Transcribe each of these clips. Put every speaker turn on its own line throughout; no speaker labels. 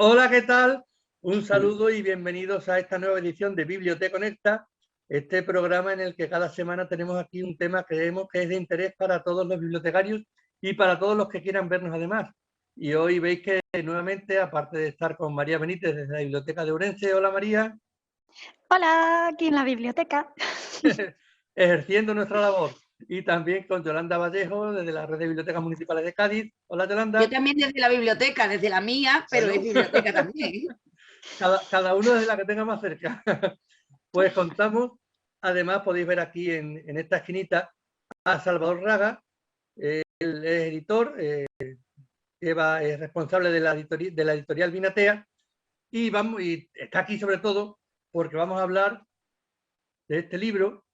Hola, ¿qué tal? Un saludo y bienvenidos a esta nueva edición de Biblioteconecta, este programa en el que cada semana tenemos aquí un tema que creemos que es de interés para todos los bibliotecarios y para todos los que quieran vernos además. Y hoy veis que nuevamente, aparte de estar con María Benítez desde la Biblioteca de Ourense, hola María,
Hola, aquí en la biblioteca.
ejerciendo nuestra labor. Y también con Yolanda Vallejo desde la Red de Bibliotecas Municipales de Cádiz. Hola
Yo
Yolanda.
también desde la biblioteca, desde la mía, pero
Bueno,
es biblioteca también.
cada uno desde la que tenga más cerca. Pues contamos, además podéis ver aquí en esta esquinita a Salvador Raga, él es editor, es responsable de la editorial Vinatea y está aquí sobre todo porque vamos a hablar de este libro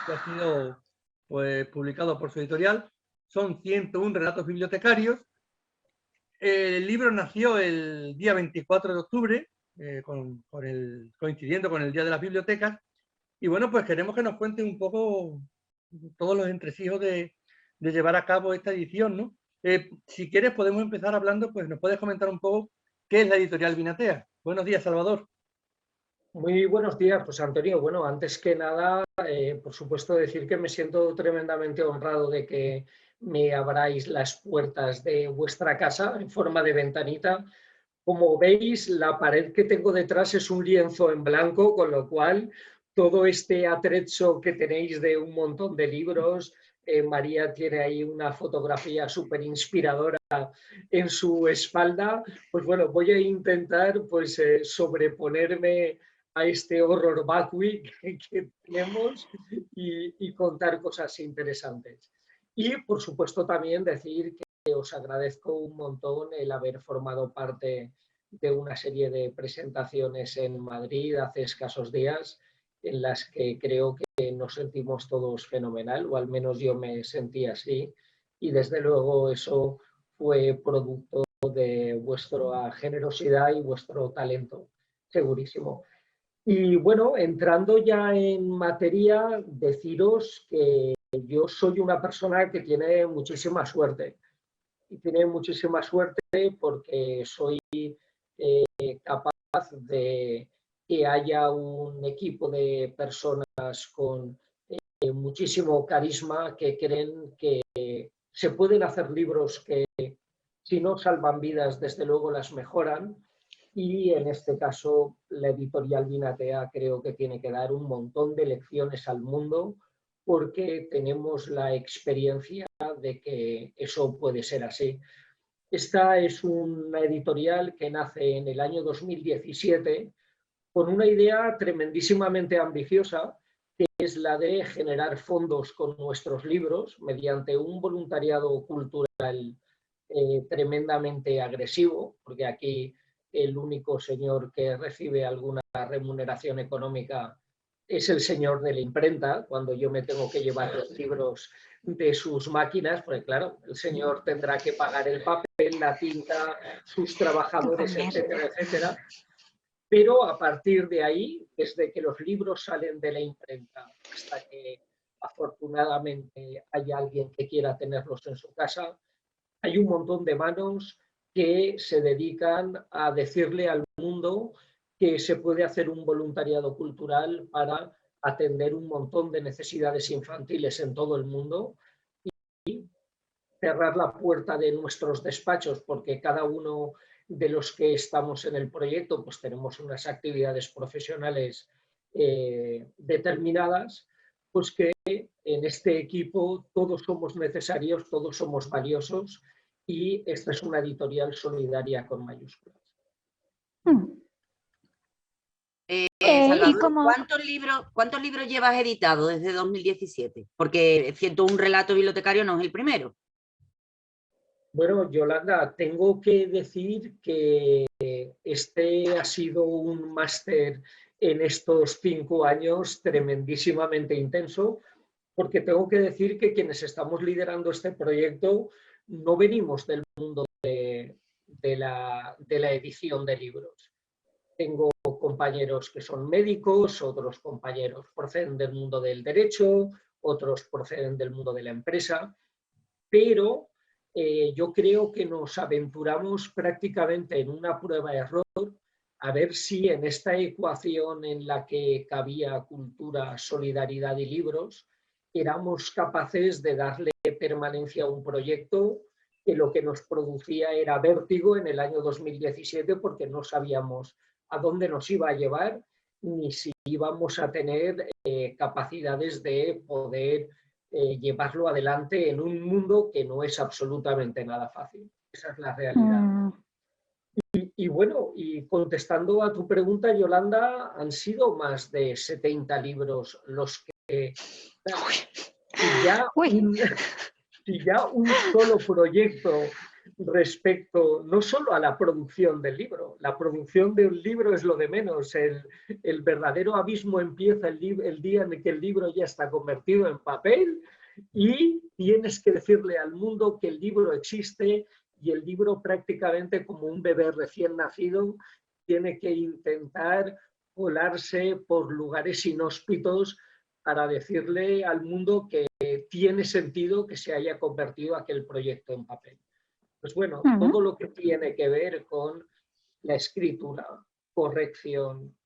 que ha sido pues, publicado por su editorial. Son 101 relatos bibliotecarios. El libro nació el día 24 de octubre, coincidiendo con el Día de las Bibliotecas. Y bueno, pues queremos que nos cuente un poco todos los entresijos de llevar a cabo esta edición, ¿no? Si quieres podemos empezar hablando, pues nos puedes comentar un poco qué es la editorial Vinatea. Buenos días, Salvador.
Muy buenos días, pues Antonio. Bueno, antes que nada, por supuesto, decir que me siento tremendamente honrado de que me abráis las puertas de vuestra casa en forma de ventanita. Como veis, la pared que tengo detrás es un lienzo en blanco, con lo cual todo este atrecho que tenéis de un montón de libros, María tiene ahí una fotografía súper inspiradora en su espalda, pues bueno, voy a intentar pues sobreponerme a este horror vacui que tenemos y contar cosas interesantes. Y por supuesto también decir que os agradezco un montón el haber formado parte de una serie de presentaciones en Madrid hace escasos días en las que creo que nos sentimos todos fenomenal, o al menos yo me sentí así, y desde luego eso fue producto de vuestra generosidad y vuestro talento, segurísimo. Y bueno, entrando ya en materia, deciros que yo soy una persona que tiene muchísima suerte. Y tiene muchísima suerte porque soy capaz de que haya un equipo de personas con muchísimo carisma que creen que se pueden hacer libros que, si no salvan vidas, desde luego las mejoran. Y en este caso, la editorial Vinatea creo que tiene que dar un montón de lecciones al mundo porque tenemos la experiencia de que eso puede ser así. Esta es una editorial que nace en el año 2017 con una idea tremendísimamente ambiciosa, que es la de generar fondos con nuestros libros mediante un voluntariado cultural tremendamente agresivo, porque aquí el único señor que recibe alguna remuneración económica es el señor de la imprenta, cuando yo me tengo que llevar los libros de sus máquinas, porque claro, el señor tendrá que pagar el papel, la tinta, sus trabajadores, etcétera, etcétera. Pero a partir de ahí, desde que los libros salen de la imprenta hasta que afortunadamente hay alguien que quiera tenerlos en su casa, hay un montón de manos que se dedican a decirle al mundo que se puede hacer un voluntariado cultural para atender un montón de necesidades infantiles en todo el mundo y cerrar la puerta de nuestros despachos porque cada uno de los que estamos en el proyecto pues tenemos unas actividades profesionales determinadas, pues que en este equipo todos somos necesarios, todos somos valiosos y esta es una editorial solidaria con mayúsculas.
Salvador, ¿cuántos libros llevas editados desde 2017? Porque 101 relatos bibliotecarios no es el primero.
Bueno, Yolanda, tengo que decir que este ha sido un máster en estos 5 años tremendísimamente intenso, porque tengo que decir que quienes estamos liderando este proyecto no venimos del mundo de la edición de libros. Tengo compañeros que son médicos, otros compañeros proceden del mundo del derecho, otros proceden del mundo de la empresa, pero yo creo que nos aventuramos prácticamente en una prueba-error a ver si en esta ecuación en la que cabía cultura, solidaridad y libros, éramos capaces de darle permanencia a un proyecto que lo que nos producía era vértigo en el año 2017 porque no sabíamos a dónde nos iba a llevar ni si íbamos a tener capacidades de poder llevarlo adelante en un mundo que no es absolutamente nada fácil. Esa es la realidad. Y bueno, y contestando a tu pregunta, Yolanda, han sido más de 70 libros los que... Si ya un solo proyecto respecto no solo a la producción del libro, la producción de un libro es lo de menos, el verdadero abismo empieza el día en que el libro ya está convertido en papel y tienes que decirle al mundo que el libro existe y el libro prácticamente como un bebé recién nacido tiene que intentar colarse por lugares inhóspitos para decirle al mundo que tiene sentido que se haya convertido aquel proyecto en papel. Pues bueno, todo lo que tiene que ver con la escritura, corrección,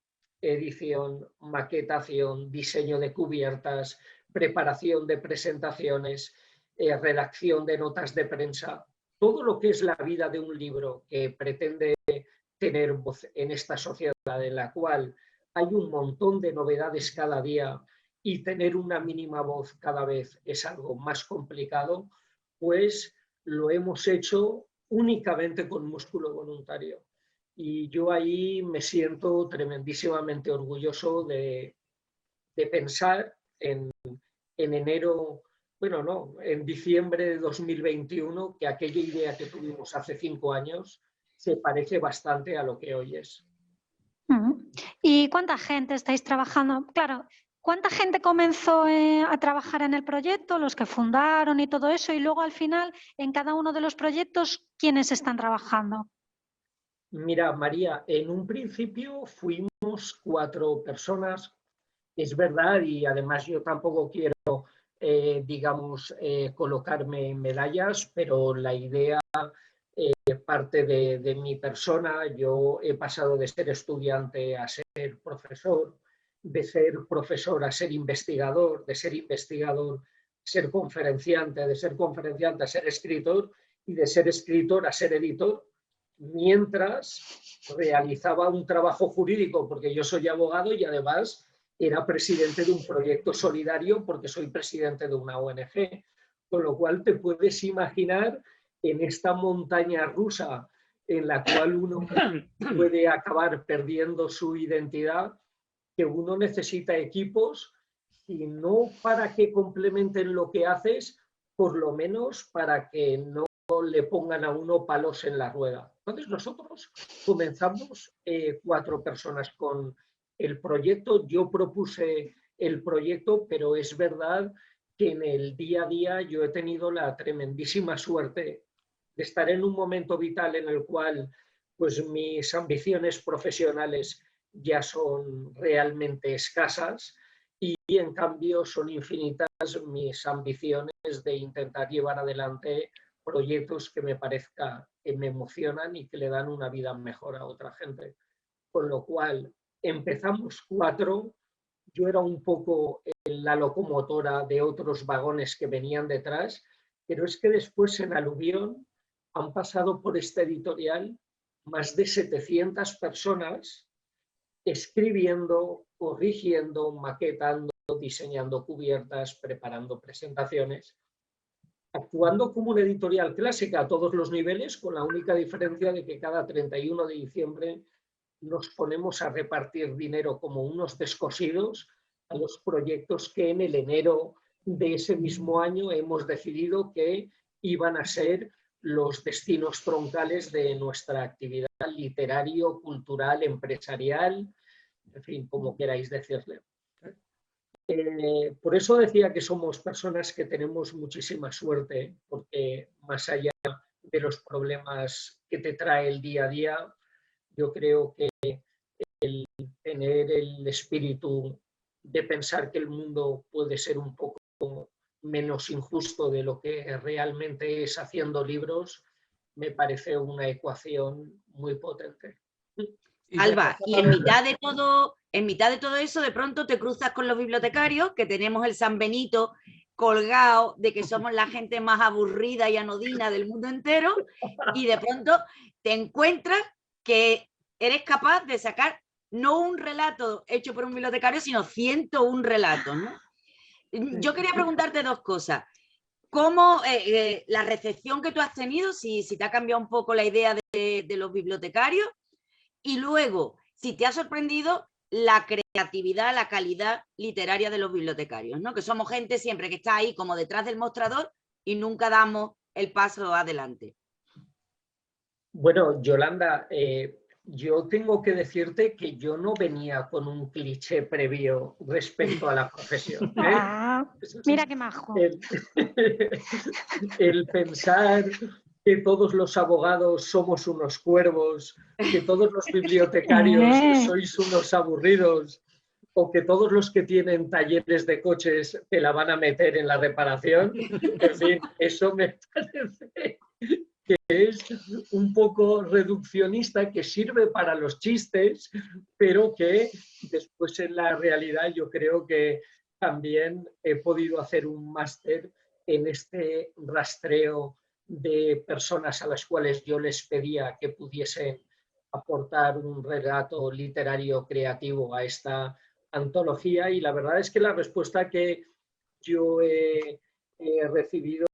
edición, maquetación, diseño de cubiertas, preparación de presentaciones, redacción de notas de prensa, todo lo que es la vida de un libro que pretende tener voz en esta sociedad en la cual hay un montón de novedades cada día y tener una mínima voz cada vez es algo más complicado, pues lo hemos hecho únicamente con músculo voluntario. Y yo ahí me siento tremendísimamente orgulloso de pensar en enero, bueno, no, en diciembre de 2021, que aquella idea que tuvimos hace 5 años se parece bastante a lo que hoy es.
¿Y cuánta gente estáis trabajando? Claro, ¿cuánta gente comenzó a trabajar en el proyecto, los que fundaron y todo eso? Y luego al final, en cada uno de los proyectos, ¿quiénes están trabajando?
Mira, María, en un principio fuimos 4 personas, es verdad, y además yo tampoco quiero, digamos, colocarme en medallas, pero la idea parte de mi persona. Yo he pasado de ser estudiante a ser profesor, de ser profesor a ser investigador, de ser investigador a ser conferenciante, de ser conferenciante a ser escritor y de ser escritor a ser editor, mientras realizaba un trabajo jurídico, porque yo soy abogado y además era presidente de un proyecto solidario porque soy presidente de una ONG, con lo cual te puedes imaginar en esta montaña rusa en la cual uno puede acabar perdiendo su identidad, que uno necesita equipos y no para que complementen lo que haces, por lo menos para que no le pongan a uno palos en la rueda. Entonces nosotros comenzamos 4 personas con el proyecto. Yo propuse el proyecto, pero es verdad que en el día a día yo he tenido la tremendísima suerte de estar en un momento vital en el cual pues mis ambiciones profesionales ya son realmente escasas y en cambio son infinitas mis ambiciones de intentar llevar adelante proyectos que me parezca que me emocionan y que le dan una vida mejor a otra gente. Con lo cual empezamos 4, yo era un poco la locomotora de otros vagones que venían detrás, pero es que después en Aluvión han pasado por esta editorial más de 700 personas escribiendo, corrigiendo, maquetando, diseñando cubiertas, preparando presentaciones, actuando como una editorial clásica a todos los niveles, con la única diferencia de que cada 31 de diciembre nos ponemos a repartir dinero como unos descosidos a los proyectos que en el enero de ese mismo año hemos decidido que iban a ser los destinos troncales de nuestra actividad literario, cultural, empresarial, en fin, como queráis decirle. Por eso decía que somos personas que tenemos muchísima suerte, porque más allá de los problemas que te trae el día a día, yo creo que el tener el espíritu de pensar que el mundo puede ser un poco menos injusto de lo que realmente es haciendo libros, me parece una ecuación muy potente.
Alba, y en mitad de todo eso, de pronto te cruzas con los bibliotecarios, que tenemos el San Benito colgado de que somos la gente más aburrida y anodina del mundo entero, y de pronto te encuentras que eres capaz de sacar no un relato hecho por un bibliotecario, sino 101 relatos, ¿no? Yo quería preguntarte dos cosas. ¿Cómo la recepción que tú has tenido, si te ha cambiado un poco la idea de los bibliotecarios? Y luego, si te ha sorprendido la creatividad, la calidad literaria de los bibliotecarios, ¿no? Que somos gente siempre que está ahí como detrás del mostrador y nunca damos el paso adelante.
Bueno, Yolanda, yo tengo que decirte que yo no venía con un cliché previo respecto a la profesión.
Mira qué majo.
El pensar que todos los abogados somos unos cuervos, que todos los bibliotecarios sois unos aburridos, o que todos los que tienen talleres de coches te la van a meter en la reparación. En fin, eso me parece que es un poco reduccionista, que sirve para los chistes, pero que después en la realidad yo creo que también he podido hacer un máster en este rastreo de personas a las cuales yo les pedía que pudiesen aportar un relato literario creativo a esta antología, y la verdad es que la respuesta que yo he recibido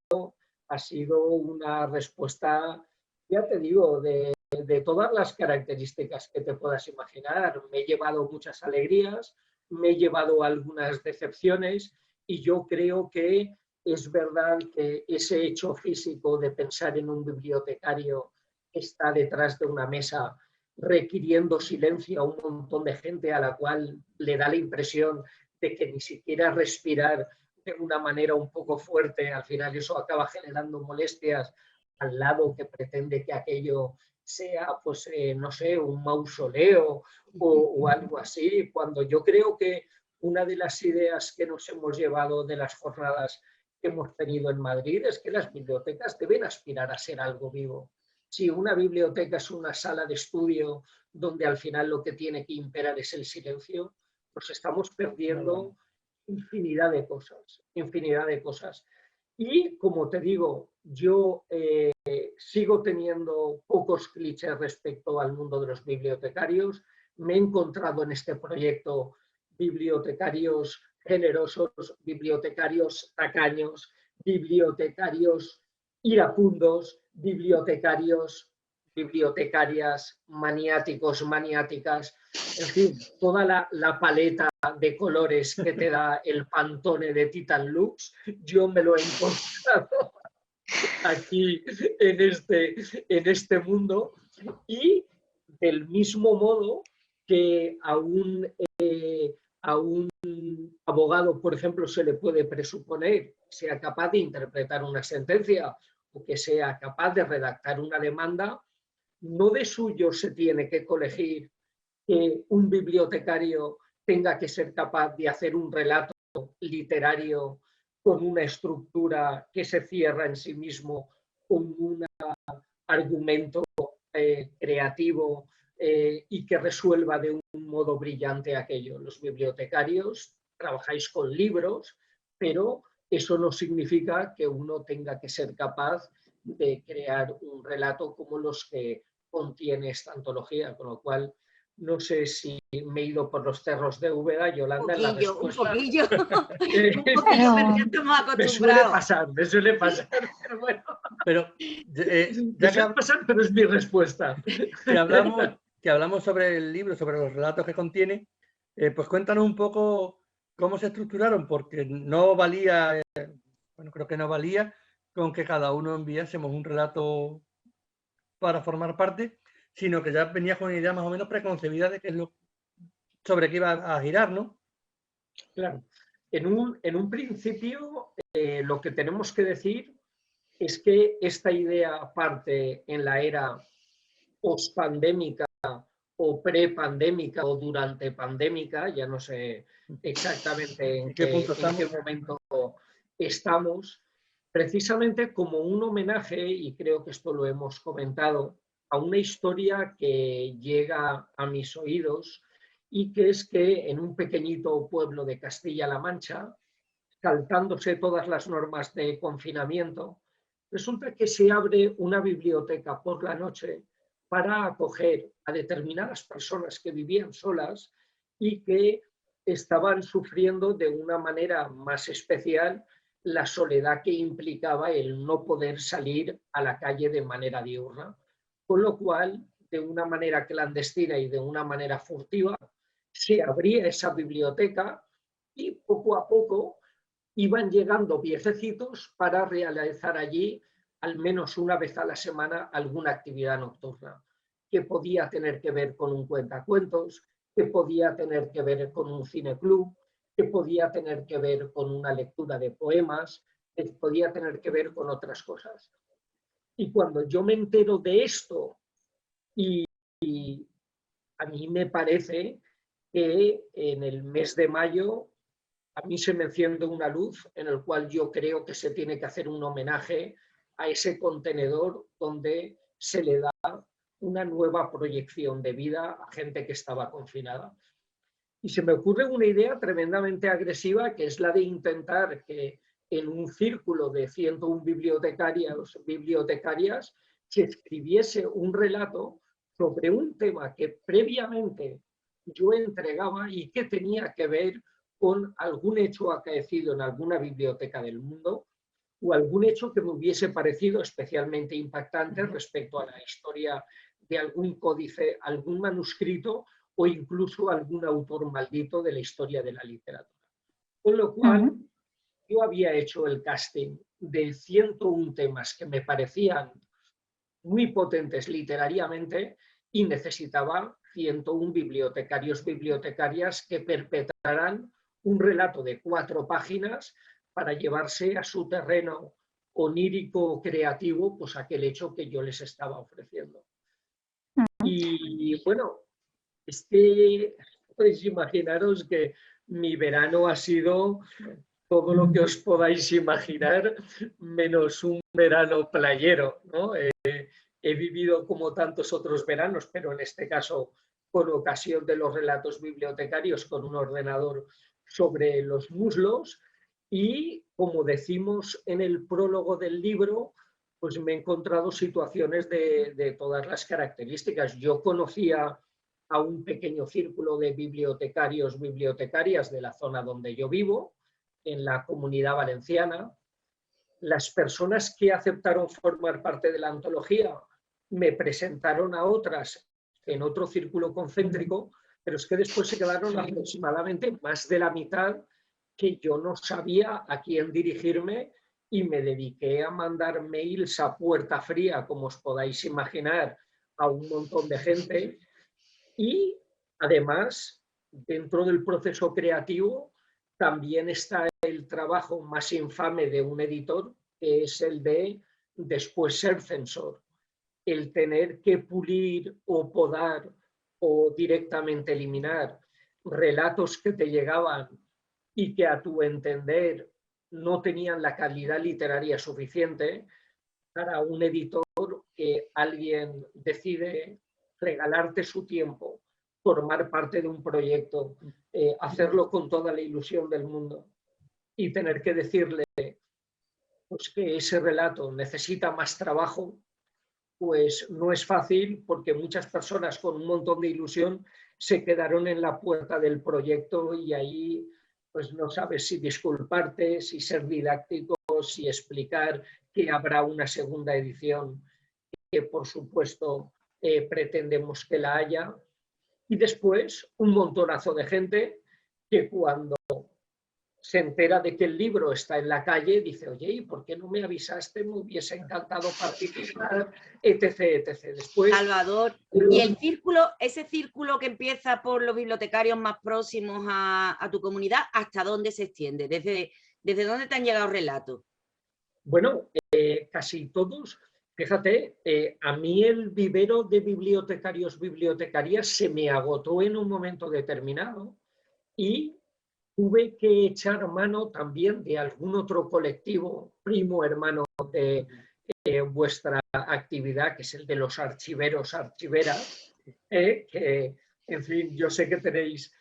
ha sido una respuesta, ya te digo, de todas las características que te puedas imaginar. Me he llevado muchas alegrías, me he llevado algunas decepciones, y yo creo que es verdad que ese hecho físico de pensar en un bibliotecario que está detrás de una mesa requiriendo silencio a un montón de gente a la cual le da la impresión de que ni siquiera respirar de una manera un poco fuerte, al final eso acaba generando molestias al lado que pretende que aquello sea, pues, no sé, un mausoleo o algo así, cuando yo creo que una de las ideas que nos hemos llevado de las jornadas que hemos tenido en Madrid es que las bibliotecas deben aspirar a ser algo vivo. Si una biblioteca es una sala de estudio donde al final lo que tiene que imperar es el silencio, pues estamos perdiendo infinidad de cosas, infinidad de cosas. Y como te digo, yo sigo teniendo pocos clichés respecto al mundo de los bibliotecarios. Me he encontrado en este proyecto bibliotecarios generosos, bibliotecarios tacaños, bibliotecarios iracundos, bibliotecarias, maniáticos, maniáticas, en fin, toda la paleta de colores que te da el Pantone de Titan Lux, yo me lo he encontrado aquí en este mundo, y del mismo modo que a un abogado, por ejemplo, se le puede presuponer que sea capaz de interpretar una sentencia o que sea capaz de redactar una demanda, no de suyo se tiene que colegir que un bibliotecario tenga que ser capaz de hacer un relato literario con una estructura que se cierra en sí mismo, con un argumento creativo y que resuelva de un modo brillante aquello. Los bibliotecarios trabajáis con libros, pero eso no significa que uno tenga que ser capaz de crear un relato como los que contiene esta antología, con lo cual no sé si me he ido por los cerros de Úbeda, Yolanda, en la respuesta.
Un poquillo. Estamos acostumbrados.
Me suele pasar, pero bueno.
Pero,
pero es mi respuesta.
Que hablamos sobre el libro, sobre los relatos que contiene, pues cuéntanos un poco cómo se estructuraron, porque no valía, creo que no valía con que cada uno enviásemos un relato para formar parte, sino que ya venía con una idea más o menos preconcebida de qué es lo sobre qué iba a girar, ¿no?
Claro. En un principio, lo que tenemos que decir es que esta idea parte en la era pospandémica o prepandémica o durante pandémica, ya no sé exactamente en qué momento estamos precisamente como un homenaje, y creo que esto lo hemos comentado, a una historia que llega a mis oídos y que es que en un pequeñito pueblo de Castilla-La Mancha, saltándose todas las normas de confinamiento, resulta que se abre una biblioteca por la noche para acoger a determinadas personas que vivían solas y que estaban sufriendo de una manera más especial la soledad que implicaba el no poder salir a la calle de manera diurna. Con lo cual, de una manera clandestina y de una manera furtiva, se abría esa biblioteca y poco a poco iban llegando viejecitos para realizar allí, al menos una vez a la semana, alguna actividad nocturna, que podía tener que ver con un cuentacuentos, que podía tener que ver con un cineclub, que podía tener que ver con una lectura de poemas, que podía tener que ver con otras cosas. Y cuando yo me entero de esto, y a mí me parece que en el mes de mayo a mí se me enciende una luz en el cual yo creo que se tiene que hacer un homenaje a ese contenedor donde se le da una nueva proyección de vida a gente que estaba confinada. Y se me ocurre una idea tremendamente agresiva, que es la de intentar que en un círculo de 101 bibliotecarios, bibliotecarias, se escribiese un relato sobre un tema que previamente yo entregaba y que tenía que ver con algún hecho acaecido en alguna biblioteca del mundo o algún hecho que me hubiese parecido especialmente impactante respecto a la historia de algún códice, algún manuscrito o incluso algún autor maldito de la historia de la literatura. Con lo cual, yo había hecho el casting de 101 temas que me parecían muy potentes literariamente y necesitaba 101 bibliotecarios, bibliotecarias que perpetraran un relato de 4 páginas para llevarse a su terreno onírico creativo pues aquel hecho que yo les estaba ofreciendo. Y bueno, podéis imaginaros que mi verano ha sido todo lo que os podáis imaginar, menos un verano playero, ¿no? He vivido como tantos otros veranos, pero en este caso con ocasión de los relatos bibliotecarios con un ordenador sobre los muslos y, como decimos en el prólogo del libro, pues me he encontrado situaciones de todas las características. Yo conocía a un pequeño círculo de bibliotecarios, bibliotecarias de la zona donde yo vivo, en la Comunidad Valenciana. Las personas que aceptaron formar parte de la antología me presentaron a otras en otro círculo concéntrico, pero es que después se quedaron aproximadamente más de la mitad que yo no sabía a quién dirigirme y me dediqué a mandar mails a puerta fría, como os podáis imaginar, a un montón de gente. Y además, dentro del proceso creativo, también está el trabajo más infame de un editor, que es el de después ser censor. El tener que pulir o podar o directamente eliminar relatos que te llegaban y que a tu entender no tenían la calidad literaria suficiente para un editor que alguien decide regalarte su tiempo, formar parte de un proyecto, hacerlo con toda la ilusión del mundo y tener que decirle pues, que ese relato necesita más trabajo, pues no es fácil porque muchas personas con un montón de ilusión se quedaron en la puerta del proyecto y ahí pues no sabes si disculparte, si ser didáctico, si explicar que habrá una segunda edición, que por supuesto pretendemos que la haya. Y después un montonazo de gente que cuando se entera de que el libro está en la calle, dice, oye, ¿y por qué no me avisaste? Me hubiese encantado participar, etc, etc. Después,
Salvador, y el círculo, ese círculo que empieza por los bibliotecarios más próximos a tu comunidad, ¿hasta dónde se extiende? ¿Desde dónde te han llegado relatos?
Bueno, casi todos. Fíjate, a mí el vivero de bibliotecarios, bibliotecarias se me agotó en un momento determinado y tuve que echar mano también de algún otro colectivo, primo hermano de vuestra actividad, que es el de los archiveros, archiveras, que, en fin, yo sé que tenéis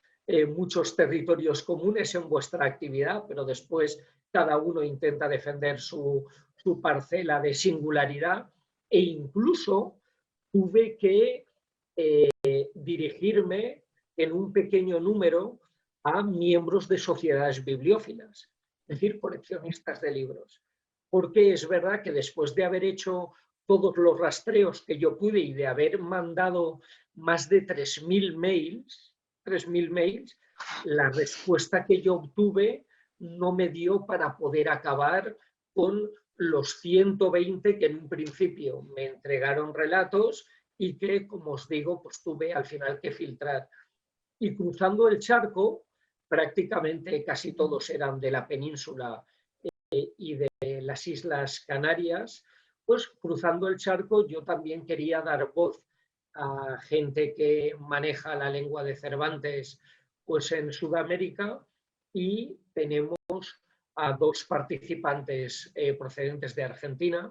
muchos territorios comunes en vuestra actividad, pero después cada uno intenta defender su parcela de singularidad, e incluso tuve que dirigirme en un pequeño número a miembros de sociedades bibliófilas, es decir, coleccionistas de libros. Porque es verdad que después de haber hecho todos los rastreos que yo pude y de haber mandado más de 3.000 mails, la respuesta que yo obtuve no me dio para poder acabar con los 120 que en un principio me entregaron relatos y que, como os digo, pues tuve al final que filtrar. Y cruzando el charco, prácticamente casi todos eran de la península y de las Islas Canarias, pues cruzando el charco yo también quería dar voz a gente que maneja la lengua de Cervantes pues en Sudamérica, y tenemos a 2 participantes procedentes de Argentina,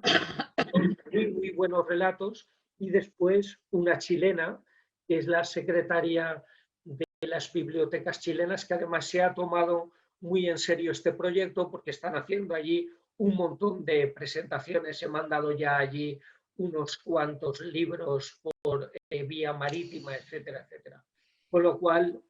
muy buenos relatos, y después una chilena, que es la secretaria de las bibliotecas chilenas, que además se ha tomado muy en serio este proyecto porque están haciendo allí un montón de presentaciones. He mandado ya allí unos cuantos libros por vía marítima, etcétera, etcétera. Con lo cual,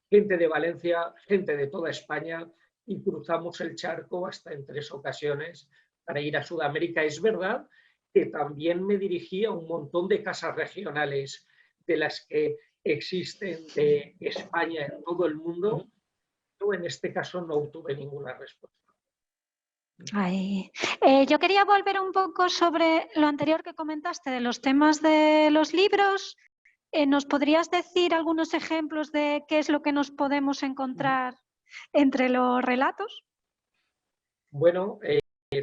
gente de Valencia, gente de toda España, y cruzamos el charco hasta en 3 ocasiones para ir a Sudamérica. Es verdad que también me dirigí a un montón de casas regionales de las que existen de España en todo el mundo. Yo en este caso no obtuve ninguna respuesta.
Yo quería volver un poco sobre lo anterior que comentaste de los temas de los libros. ¿Nos podrías decir algunos ejemplos de qué es lo que nos podemos encontrar entre los relatos?
Bueno,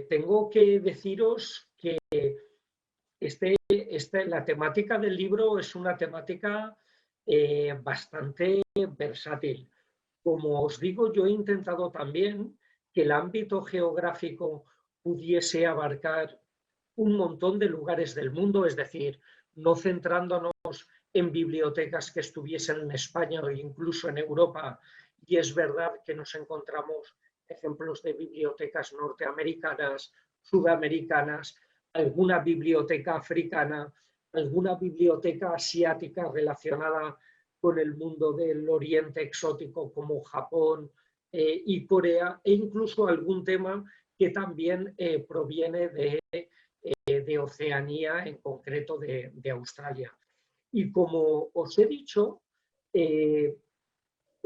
tengo que deciros que la temática del libro es una temática bastante versátil. Como os digo, yo he intentado también que el ámbito geográfico pudiese abarcar un montón de lugares del mundo, es decir, no centrándonos en bibliotecas que estuviesen en España o incluso en Europa. Y es verdad que nos encontramos ejemplos de bibliotecas norteamericanas, sudamericanas, alguna biblioteca africana, alguna biblioteca asiática relacionada con el mundo del oriente exótico como Japón y Corea, e incluso algún tema que también proviene de Oceanía, en concreto de Australia. Y como os he dicho, he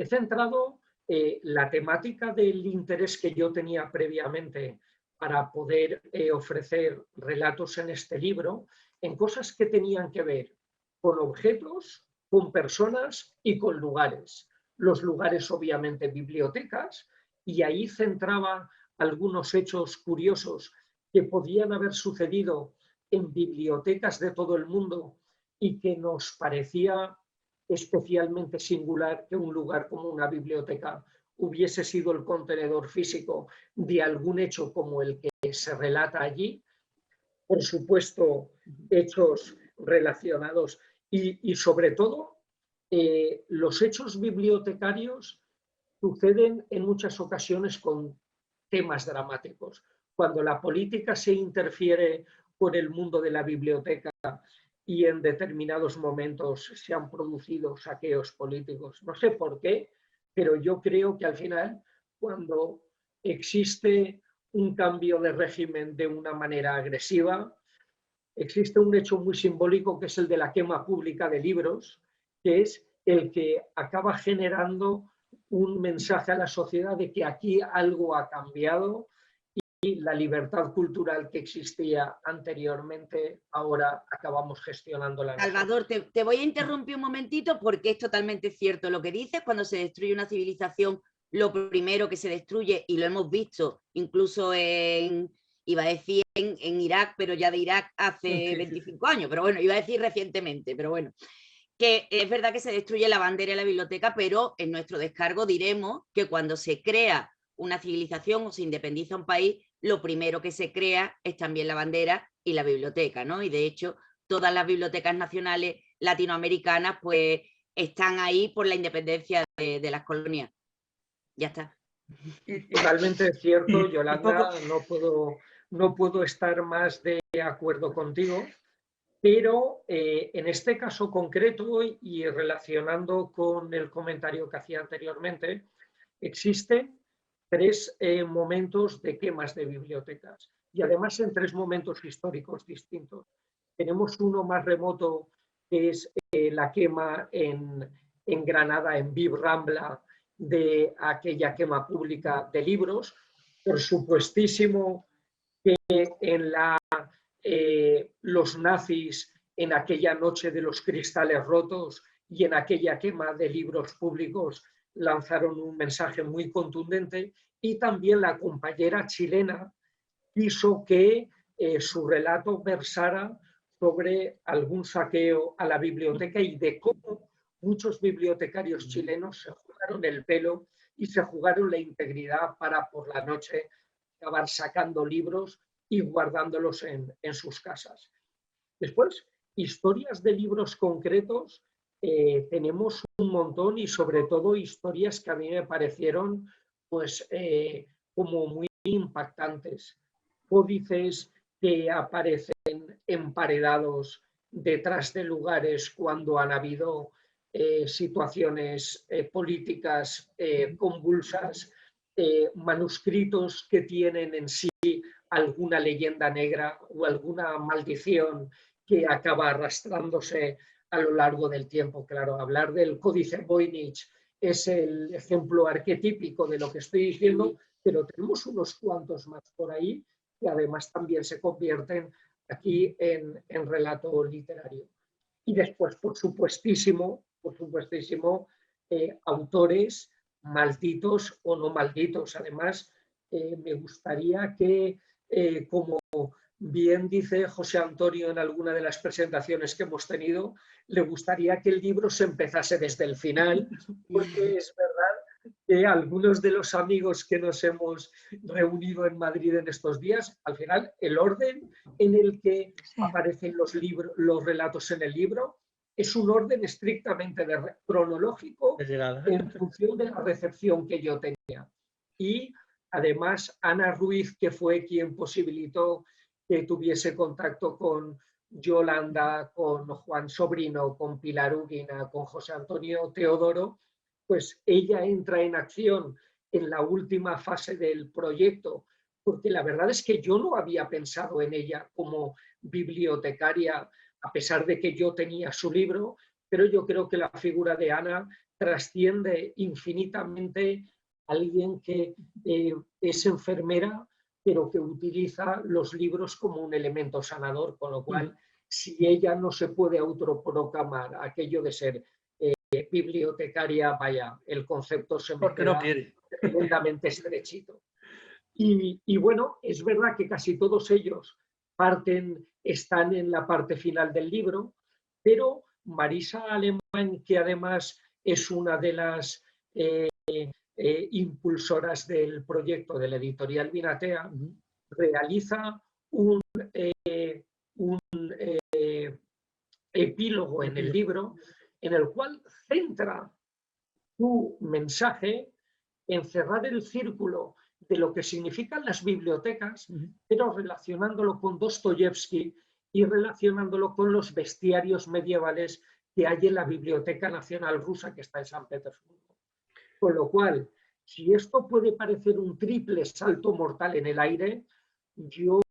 centrado la temática del interés que yo tenía previamente para poder ofrecer relatos en este libro en cosas que tenían que ver con objetos, con personas y con lugares. Los lugares, obviamente, bibliotecas, y ahí centraba algunos hechos curiosos que podían haber sucedido en bibliotecas de todo el mundo y que nos parecía especialmente singular que un lugar como una biblioteca hubiese sido el contenedor físico de algún hecho como el que se relata allí. Por supuesto, hechos relacionados y sobre todo, los hechos bibliotecarios suceden en muchas ocasiones con temas dramáticos. Cuando la política se interfiere con el mundo de la biblioteca y en determinados momentos se han producido saqueos políticos, no sé por qué, pero yo creo que al final, cuando existe un cambio de régimen de una manera agresiva, existe un hecho muy simbólico que es el de la quema pública de libros, que es el que acaba generando un mensaje a la sociedad de que aquí algo ha cambiado y la libertad cultural que existía anteriormente, ahora acabamos gestionándola.
Salvador, te voy a interrumpir un momentito porque es totalmente cierto lo que dices. Cuando se destruye una civilización, lo primero que se destruye, y lo hemos visto incluso iba a decir en Irak, pero ya de Irak hace 25 años, pero bueno, iba a decir recientemente, pero bueno, que es verdad que se destruye la bandera de la biblioteca, pero en nuestro descargo diremos que cuando se crea una civilización o se independiza un país, lo primero que se crea es también la bandera y la biblioteca, ¿no? Y de hecho, todas las bibliotecas nacionales latinoamericanas pues están ahí por la independencia de las colonias. Ya está.
Igualmente es cierto,
Y
Yolanda, no puedo estar más de acuerdo contigo, pero en este caso concreto y relacionando con el comentario que hacía anteriormente, existen 3 momentos de quemas de bibliotecas y además en 3 momentos históricos distintos. Tenemos uno más remoto que es la quema en Granada, en Viv Rambla, de aquella quema pública de libros. Por supuestísimo que en los nazis, en aquella noche de los cristales rotos y en aquella quema de libros públicos, lanzaron un mensaje muy contundente, y también la compañera chilena quiso que su relato versara sobre algún saqueo a la biblioteca y de cómo muchos bibliotecarios chilenos se jugaron el pelo y se jugaron la integridad para por la noche acabar sacando libros y guardándolos en sus casas. Después, historias de libros concretos, tenemos un montón, y sobre todo historias que a mí me parecieron pues, como muy impactantes. Códices que aparecen emparedados detrás de lugares cuando han habido situaciones políticas convulsas, manuscritos que tienen en sí alguna leyenda negra o alguna maldición que acaba arrastrándose a lo largo del tiempo. Claro, hablar del Códice Voynich es el ejemplo arquetípico de lo que estoy diciendo, pero tenemos unos cuantos más por ahí que además también se convierten aquí en relato literario. Y después, por supuestísimo, autores malditos o no malditos. Además, me gustaría que, como bien dice José Antonio en alguna de las presentaciones que hemos tenido, le gustaría que el libro se empezase desde el final, porque es verdad que algunos de los amigos que nos hemos reunido en Madrid en estos días, al final el orden en el que aparecen los relatos en el libro es un orden estrictamente cronológico en función de la recepción que yo tenía. Y además Ana Ruiz, que fue quien posibilitó que tuviese contacto con Yolanda, con Juan Sobrino, con Pilar Uguina, con José Antonio Teodoro, pues ella entra en acción en la última fase del proyecto, porque la verdad es que yo no había pensado en ella como bibliotecaria, a pesar de que yo tenía su libro, pero yo creo que la figura de Ana trasciende infinitamente a alguien que es enfermera, pero que utiliza los libros como un elemento sanador, con lo cual, si ella no se puede autoproclamar aquello de ser bibliotecaria, vaya, el concepto se me queda tremendamente estrechito. Y bueno, es verdad que casi todos ellos están en la parte final del libro, pero Marisa Alemán, que además es una de las impulsoras del proyecto de la editorial Vinatea, realiza un epílogo en el libro en el cual centra su mensaje en cerrar el círculo de lo que significan las bibliotecas, pero relacionándolo con Dostoyevsky y relacionándolo con los bestiarios medievales que hay en la Biblioteca Nacional Rusa, que está en San Petersburgo. Con lo cual, si esto puede parecer un triple salto mortal en el aire, yo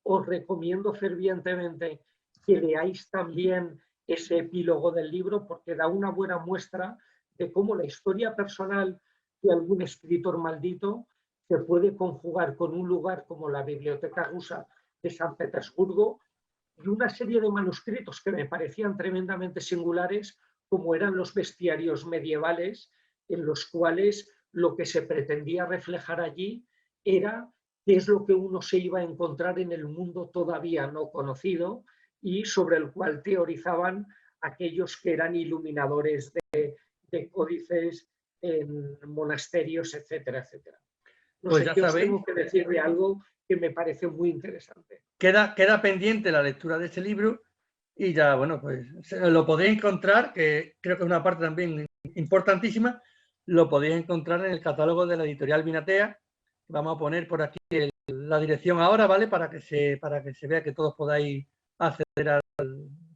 os recomiendo fervientemente que leáis también ese epílogo del libro, porque da una buena muestra de cómo la historia personal de algún escritor maldito se puede conjugar con un lugar como la Biblioteca Rusa de San Petersburgo y una serie de manuscritos que me parecían tremendamente singulares, como eran los bestiarios medievales, en los cuales lo que se pretendía reflejar allí era qué es lo que uno se iba a encontrar en el mundo todavía no conocido y sobre el cual teorizaban aquellos que eran iluminadores de códices en monasterios, etcétera, etcétera. No
Pues
sé,
ya
yo os
sabéis.
tengo que decir de algo que me parece muy interesante.
Queda pendiente la lectura de ese libro y ya, bueno, pues lo podéis encontrar, que creo que es una parte también importantísima, lo podéis encontrar en el catálogo de la editorial Vinatea. Vamos a poner por aquí la dirección ahora, ¿vale? Para que se vea que todos podáis acceder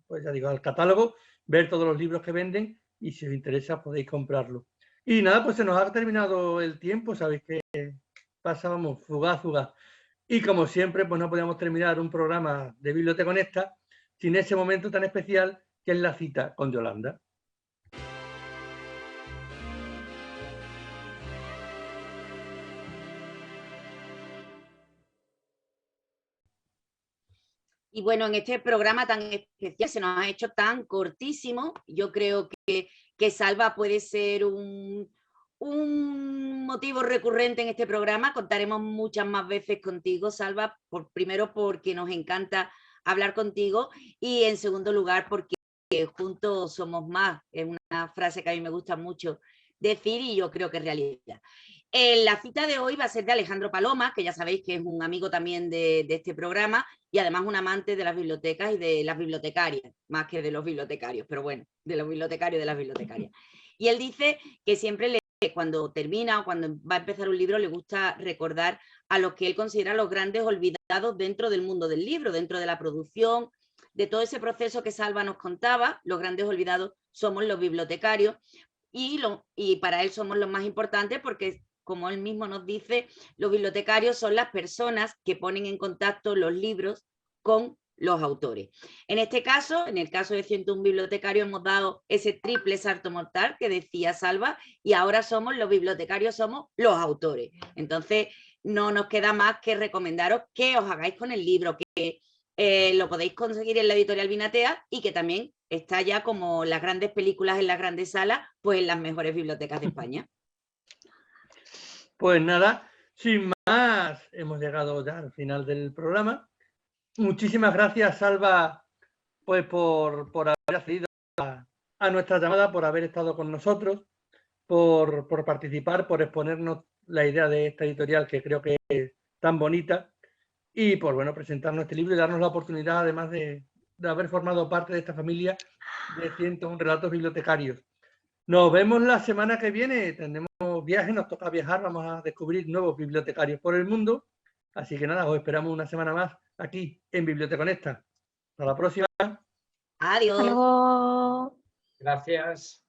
pues ya digo, al catálogo, ver todos los libros que venden y si os interesa podéis comprarlo. Y nada, pues se nos ha terminado el tiempo, sabéis que pasábamos fugaz. Y como siempre, pues no podíamos terminar un programa de Biblioteca Conecta sin ese momento tan especial que es la cita con Yolanda.
Y bueno, en este programa tan especial se nos ha hecho tan cortísimo. Yo creo que Salva puede ser un motivo recurrente en este programa. Contaremos muchas más veces contigo, Salva, primero porque nos encanta hablar contigo y en segundo lugar porque juntos somos más. Es una frase que a mí me gusta mucho decir y yo creo que es realidad. La cita de hoy va a ser de Alejandro Paloma, que ya sabéis que es un amigo también de este programa y además un amante de las bibliotecas y de las bibliotecarias, más que de los bibliotecarios, pero bueno, de los bibliotecarios y de las bibliotecarias. Y él dice que siempre cuando termina o cuando va a empezar un libro le gusta recordar a los que él considera los grandes olvidados dentro del mundo del libro, dentro de la producción, de todo ese proceso que Salva nos contaba. Los grandes olvidados somos los bibliotecarios y para él somos los más importantes porque, como él mismo nos dice, los bibliotecarios son las personas que ponen en contacto los libros con los autores. En este caso, en el caso de 101 bibliotecarios, hemos dado ese triple salto mortal que decía Salva y ahora somos los bibliotecarios, somos los autores. Entonces, no nos queda más que recomendaros que os hagáis con el libro, que lo podéis conseguir en la editorial Vinatea y que también está ya como las grandes películas en las grandes salas, pues en las mejores bibliotecas de España.
Pues nada, sin más, hemos llegado ya al final del programa. Muchísimas gracias, Salva, pues por haber accedido a nuestra llamada, por haber estado con nosotros, por participar, por exponernos la idea de esta editorial que creo que es tan bonita y por presentarnos este libro y darnos la oportunidad, además de haber formado parte de esta familia de 101 relatos bibliotecarios. Nos vemos la semana que viene, tendremos viaje, nos toca viajar, vamos a descubrir nuevos bibliotecarios por el mundo, así que nada, os esperamos una semana más aquí en Biblioteca Conecta. Hasta la próxima.
Adiós.
Hasta luego.
Gracias.